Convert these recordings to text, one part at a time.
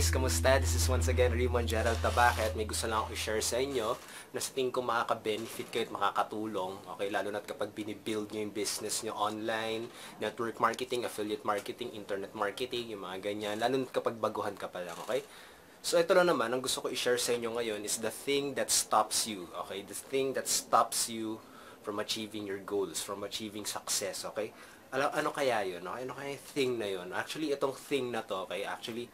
guys, kamusta? This is once again Raymond Gerald Tabaque at may gusto lang ako i-share sa inyo na sa tingin ko makaka-benefit kayo at makakatulong. Okay, lalo na kapag binibuild nyo yung business nyo online, network marketing, affiliate marketing, internet marketing, yung mga ganyan. Lalo na kapag baguhan ka pa lang, okay? So ito lang naman, ang gusto ko i-share sa inyo ngayon is the thing that stops you, okay? The thing that stops you from achieving your goals, from achieving success, okay? Ano kaya yun? Okay? Ano kaya yung thing na yun? Actually, itong thing na to, okay? Actually,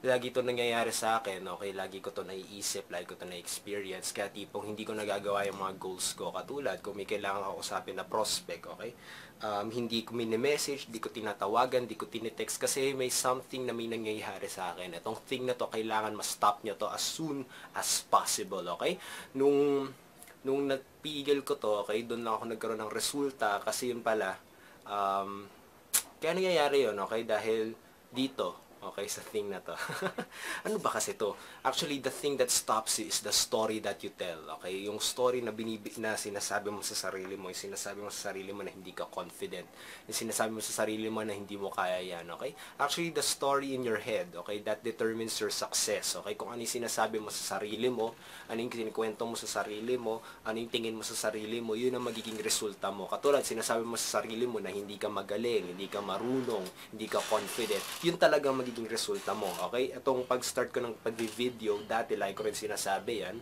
lagi ito nangyayari sa akin, okay? Lagi ko to naiisip, lagi ko to na-experience. Kaya tipong hindi ko nagagawa yung mga goals ko. Katulad, kung may kailangan ako usapin na prospect, okay? Hindi ko mini-message, hindi ko tinatawagan, hindi ko tinitext kasi may something na may nangyayari sa akin. Itong thing na to, kailangan ma-stop nyo to as soon as possible, okay? Nung nagpigil ko to, okay, doon lang ako nagkaroon ng resulta kasi yun pala, kaya nangyayari yun, okay, dahil dito, okay, sa thing na to. Ano ba kasi to? Actually, the thing that stops you is the story that you tell, okay? Yung story na sinasabi mo sa sarili mo, yung sinasabi mo sa sarili mo na hindi ka confident, yung sinasabi mo sa sarili mo na hindi mo kaya yan, okay? Actually, the story in your head, okay, that determines your success, okay? Kung ano yung sinasabi mo sa sarili mo, ano yung kinikwento mo sa sarili mo, ano yung tingin mo sa sarili mo, yun ang magiging resulta mo. Katulad, sinasabi mo sa sarili mo na hindi ka magaling, hindi ka marunong, hindi ka confident, yun talagang magiging resulta mo, okay? Itong pag-start ko ng pag-video, dati like ko rin sinasabi yan,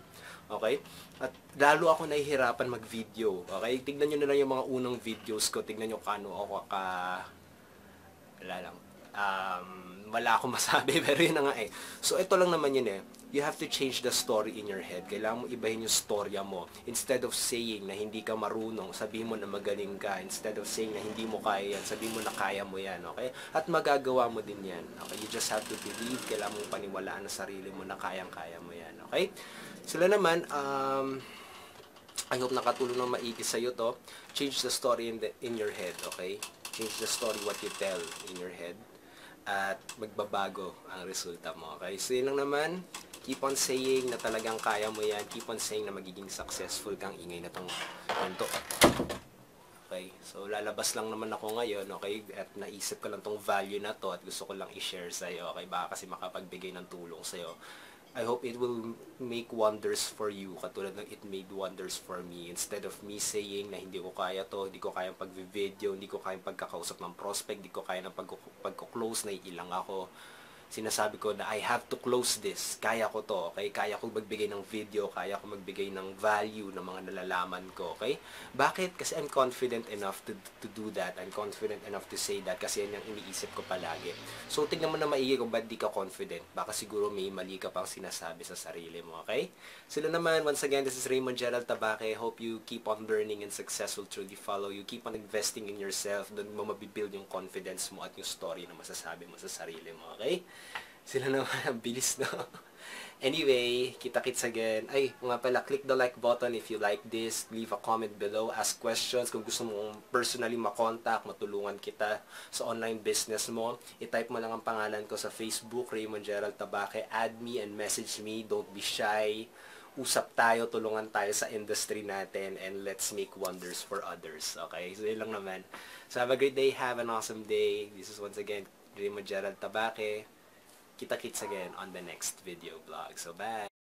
okay? At lalo ako nahihirapan mag-video, okay? Tignan nyo na lang yung mga unang videos ko, tignan nyo kano ako wala lang, wala akong masabi, pero yun na nga eh. So, ito lang naman yun eh. You have to change the story in your head. Kailangan mo ibahin yung storya mo. Instead of saying na hindi ka marunong, sabihin mo na magaling ka. Instead of saying na hindi mo kaya yan, sabihin mo na kaya mo yan, okay? At magagawa mo din yan, okay? You just have to believe, kailangan mong paniwalaan sa sarili mo na kayang-kaya mo yan, okay? Sila naman, I hope nakatulong ng maigi sa'yo to. Change the story in your head, okay? Change the story what you tell in your head. At magbabago ang resulta mo, okay? So yun lang naman. Keep on saying na talagang kaya mo yan. Keep on saying na magiging successful kang. Ingay na tong konto. Okay? So lalabas lang naman ako ngayon, okay? At naisip ko lang tong value na to at gusto ko lang i-share sa'yo, okay? Baka kasi makapagbigay ng tulong sa'yo. I hope it will make wonders for you, katulad ng it made wonders for me. Instead of me saying na hindi ko kaya to, hindi ko kayang pag-video, hindi ko kayang pagkakausap ng prospect, hindi ko kaya ng pagko-close, naiilang ako. Sinasabi ko na I have to close this. Kaya ko to, okay? Kaya ko magbigay ng video, kaya ko magbigay ng value ng mga nalalaman ko, okay? Bakit? Kasi I'm confident enough to do that. I'm confident enough to say that kasi yan yung iniisip ko palagi. So, tignan mo na maigi kung ba't di ka confident. Baka siguro may mali ka pang sinasabi sa sarili mo, okay? Sila naman, once again, this is Raymond Gerald Tabaque. Hope you keep on learning and successful through the follow. You keep on investing in yourself. Doon mo mabibuild yung confidence mo at yung story na masasabi mo sa sarili mo, okay? Sila naman, ang bilis no. Anyway, kita-kits again. Ay, nga pala, click the like button if you like this. Leave a comment below. Ask questions. Kung gusto mong personally makontak, matulungan kita sa online business mo, i-type mo lang ang pangalan ko sa Facebook, Raymond Gerald Tabaque. Add me and message me. Don't be shy. Usap tayo, tulungan tayo sa industry natin, and let's make wonders for others. Okay? So, yun lang naman. So, have a great day. Have an awesome day. This is once again Raymond Gerald Tabaque. Kita-kits again on the next video vlog. So, bye!